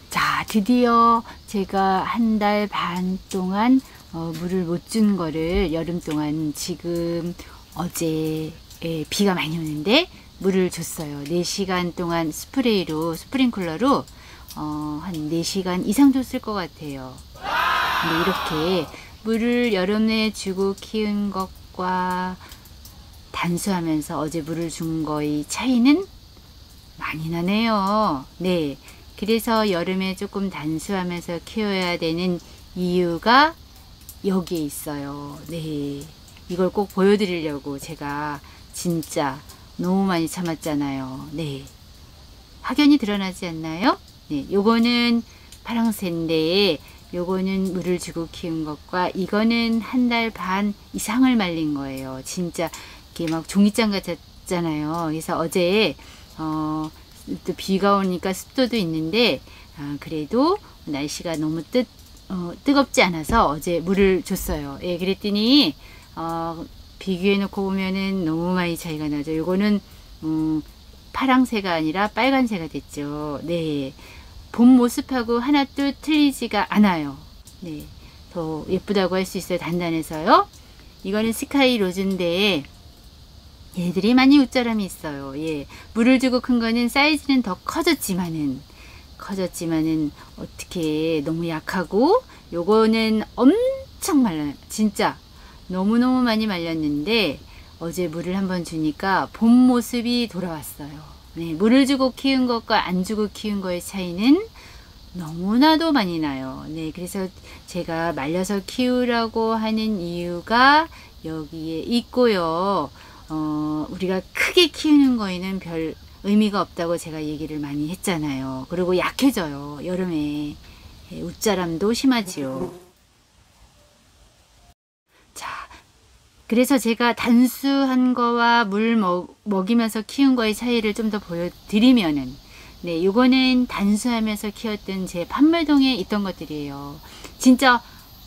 자, 드디어 제가 한 달 반 동안 물을 못 준 거를 여름 동안 지금 어제 비가 많이 오는데 물을 줬어요. 4시간 동안 스프링클러로 한 4시간 이상 줬을 것 같아요. 근데 이렇게 물을 여름에 주고 키운 것과 단수하면서 어제 물을 준 거의 차이는 많이 나네요. 네. 그래서 여름에 조금 단수하면서 키워야 되는 이유가 여기에 있어요. 네. 이걸 꼭 보여드리려고 제가 진짜 너무 많이 참았잖아요. 네. 확연히 드러나지 않나요? 네. 요거는 파랑새인데 요거는 물을 주고 키운 것과 이거는 한 달 반 이상을 말린 거예요. 진짜 이게 막 종이장 같았잖아요. 그래서 어제 또 비가 오니까 습도도 있는데 그래도 날씨가 너무 뜨겁지 않아서 어제 물을 줬어요. 예, 그랬더니 비교해 놓고 보면은 너무 많이 차이가 나죠. 요거는 파랑새가 아니라 빨간새가 됐죠. 네, 본 모습하고 하나도 틀리지가 않아요. 네, 더 예쁘다고 할 수 있어요. 단단해서요. 이거는 스카이 로즈인데 얘들이 많이 웃자람이 있어요. 예, 물을 주고 큰 거는 사이즈는 더 커졌지만은 어떻게 너무 약하고, 요거는 엄청 말라요. 진짜 너무너무 많이 말렸는데 어제 물을 한번 주니까 본 모습이 돌아왔어요. 네, 물을 주고 키운 것과 안 주고 키운 거의 차이는 너무나도 많이 나요. 네, 그래서 제가 말려서 키우라고 하는 이유가 여기에 있고요. 우리가 크게 키우는 거에는 별 의미가 없다고 제가 얘기를 많이 했잖아요. 그리고 약해져요. 여름에 웃자람도 심하지요. 자, 그래서 제가 단수한 거와 물 먹이면서 키운 거의 차이를 좀 더 보여드리면은, 네, 요거는 단수하면서 키웠던 제 판매동에 있던 것들이에요. 진짜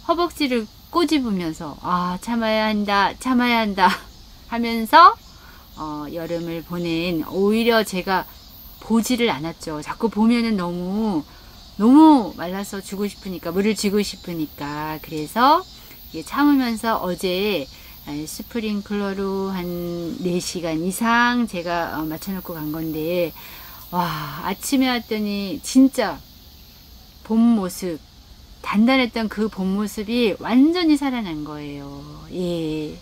허벅지를 꼬집으면서 참아야 한다 하면서 여름을 보낸, 오히려 제가 보지를 않았죠. 자꾸 보면은 너무 말라서 주고 싶으니까, 물을 주고 싶으니까. 그래서 참으면서 어제 스프링클러로 한 4시간 이상 제가 맞춰놓고 간 건데, 와, 아침에 왔더니 진짜 본 모습, 단단했던 그 본 모습이 완전히 살아난 거예요. 예,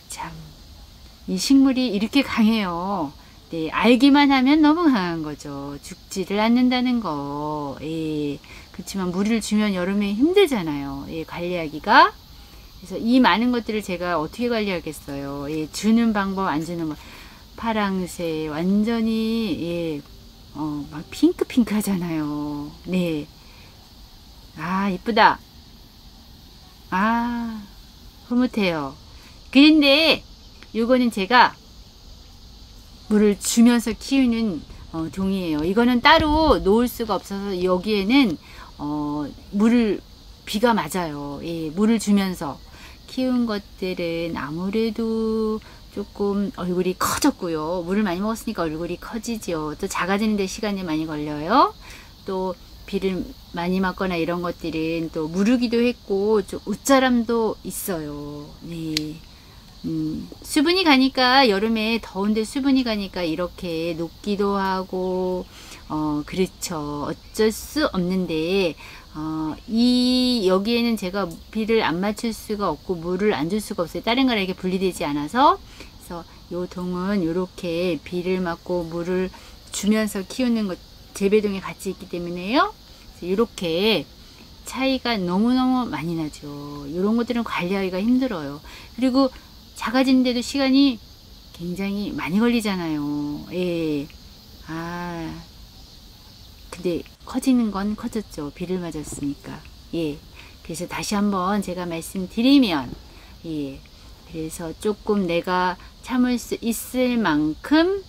참, 이 식물이 이렇게 강해요. 네, 알기만 하면 너무 강한 거죠. 죽지를 않는다는 거. 예, 그렇지만 물을 주면 여름에 힘들잖아요. 예, 관리하기가. 그래서 이 많은 것들을 제가 어떻게 관리하겠어요. 예, 주는 방법, 안 주는 거. 파랑새 완전히, 예, 막 핑크 하잖아요. 네. 이쁘다. 흐뭇해요. 그런데 요거는 제가 물을 주면서 키우는 동이에요. 이거는 따로 놓을 수가 없어서 여기에는 비가 맞아요. 예, 물을 주면서 키운 것들은 아무래도 조금 얼굴이 커졌고요. 물을 많이 먹었으니까 얼굴이 커지죠. 또 작아지는 데 시간이 많이 걸려요. 또 비를 많이 맞거나 이런 것들은 또 무르기도 했고 좀 웃자람도 있어요. 네. 수분이 가니까, 여름에 더운데 수분이 가니까 이렇게 녹기도 하고, 그렇죠. 어쩔 수 없는데, 여기에는 제가 비를 안 맞출 수가 없고, 물을 안 줄 수가 없어요. 다른 거랑 이렇게 분리되지 않아서. 그래서 요 동은 이렇게 비를 맞고 물을 주면서 키우는 것, 재배동에 같이 있기 때문에요. 이렇게 차이가 너무너무 많이 나죠. 이런 것들은 관리하기가 힘들어요. 그리고 작아지는데도 시간이 굉장히 많이 걸리잖아요. 예. 근데 커지는 건 커졌죠. 비를 맞았으니까. 예. 그래서 다시 한번 제가 말씀드리면, 예. 그래서 조금 내가 참을 수 있을 만큼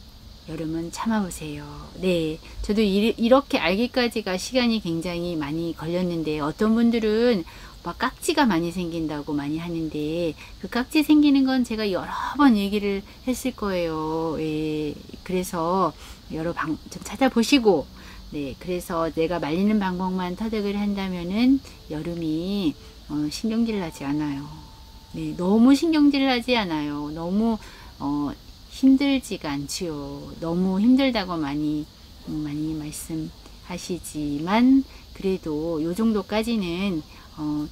여름은 참아보세요. 네, 저도 이렇게 알기까지가 시간이 굉장히 많이 걸렸는데, 어떤 분들은 막 깍지가 많이 생긴다고 많이 하는데, 그 깍지 생기는 건 제가 여러 번 얘기를 했을 거예요. 예, 그래서 여러 방 좀 찾아보시고, 네, 그래서 내가 말리는 방법만 터득을 한다면은 여름이 신경질 나지 않아요. 네, 너무 신경질 나지 않아요. 너무 힘들지가 않지요. 너무 힘들다고 많이 말씀하시지만, 그래도 요 정도까지는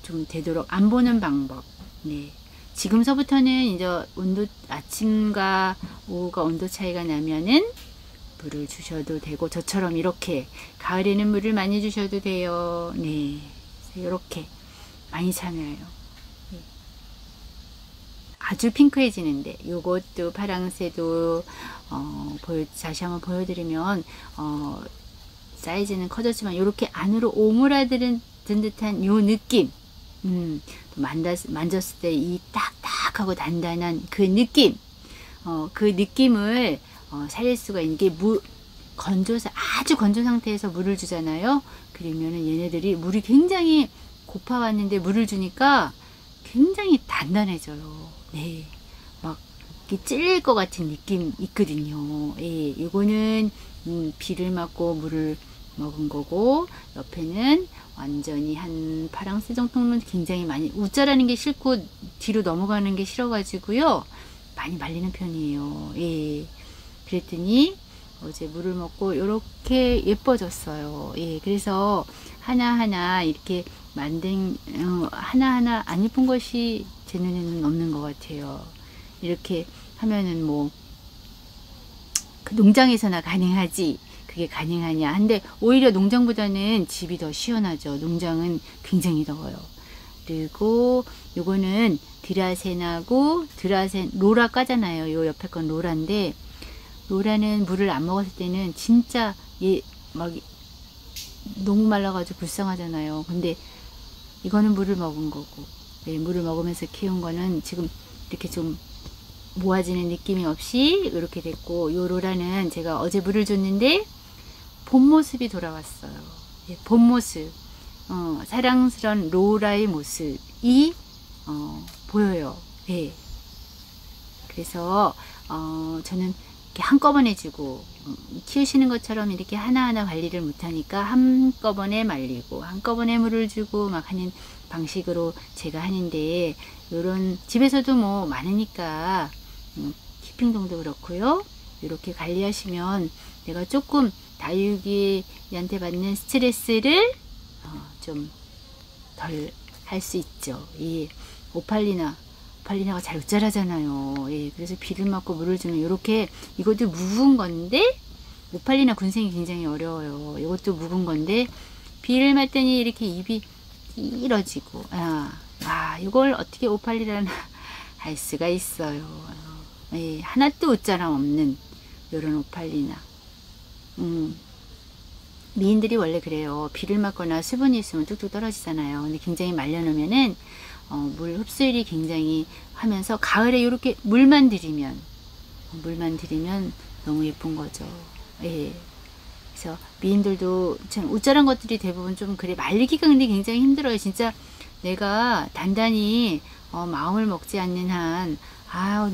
좀 되도록 안 보는 방법. 네. 지금서부터는 이제 아침과 오후가 온도 차이가 나면은 물을 주셔도 되고, 저처럼 이렇게 가을에는 물을 많이 주셔도 돼요. 네. 이렇게 많이 참여해요. 네. 아주 핑크해지는데, 요것도 파랑새도 다시 한번 보여드리면 사이즈는 커졌지만 이렇게 안으로 오므라드는 듯한 요 느낌, 만졌을 때 이 딱딱하고 단단한 그 느낌, 그 느낌을 살릴 수가 있는 게 건조해서 아주 건조 상태에서 물을 주잖아요. 그러면은 얘네들이 물이 굉장히 고파왔는데 물을 주니까 굉장히 단단해져요. 네, 막 이렇게 찔릴 것 같은 느낌 있거든요. 예, 이거는 비를 맞고 물을 먹은 거고, 옆에는 완전히 한 파랑새 정도는 굉장히 많이, 웃자라는 게 싫고 뒤로 넘어가는 게 싫어가지고요, 많이 말리는 편이에요. 예, 그랬더니 어제 물을 먹고 이렇게 예뻐졌어요. 예, 그래서 하나하나 이렇게 만든 하나하나 안 예쁜 것이 제 눈에는 없는 것 같아요. 이렇게 하면은 뭐 그 농장에서나 가능하지, 그게 가능하냐 한데, 오히려 농장보다는 집이 더 시원하죠. 농장은 굉장히 더워요. 그리고 요거는 드라센하고 로라 까잖아요. 요 옆에 건 로라인데, 로라는 물을 안 먹었을 때는 진짜 막 너무 말라가지고 불쌍하잖아요. 근데 이거는 물을 먹은 거고, 네, 물을 먹으면서 키운 거는 지금 이렇게 좀 모아지는 느낌이 없이 이렇게 됐고, 요 로라는 제가 어제 물을 줬는데 본 모습이 돌아왔어요. 예, 본 모습, 사랑스런 로라의 모습이 보여요. 예. 그래서 저는 이렇게 한꺼번에 주고, 키우시는 것처럼 이렇게 하나하나 관리를 못하니까 한꺼번에 말리고 한꺼번에 물을 주고 막 하는 방식으로 제가 하는데, 요런 집에서도 뭐 많으니까 키핑동도 그렇고요. 이렇게 관리하시면 내가 조금 다육이한테 받는 스트레스를 좀 덜 할 수 있죠. 이 오팔리나가 잘 웃자라잖아요. 예, 그래서 비를 맞고 물을 주면 이렇게, 이것도 묵은 건데, 오팔리나 군생이 굉장히 어려워요. 이것도 묵은 건데 비를 맞더니 이렇게 입이 길어지고, 이걸 어떻게 오팔리나나 할 수가 있어요. 예, 하나도 웃자람 없는 요런 오팔리나. 미인들이 원래 그래요. 비를 맞거나 수분이 있으면 뚝뚝 떨어지잖아요. 근데 굉장히 말려놓으면은 물 흡수율이 굉장히 하면서, 가을에 이렇게 물만 들이면 너무 예쁜 거죠. 예. 그래서 미인들도 참 웃자란 것들이 대부분 좀 그래, 말리기가 근데 굉장히 힘들어요. 진짜 내가 단단히 마음을 먹지 않는 한,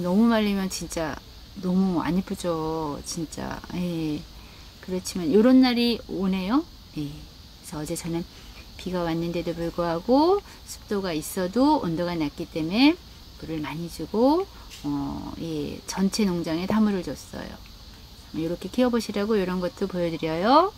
너무 말리면 진짜 너무 안 예쁘죠. 진짜. 예. 그렇지만 요런 날이 오네요. 예. 그래서 어제 저는 비가 왔는데도 불구하고 습도가 있어도 온도가 낮기 때문에 물을 많이 주고 예, 전체 농장에 다 물을 줬어요. 이렇게 키워보시라고 이런 것도 보여드려요.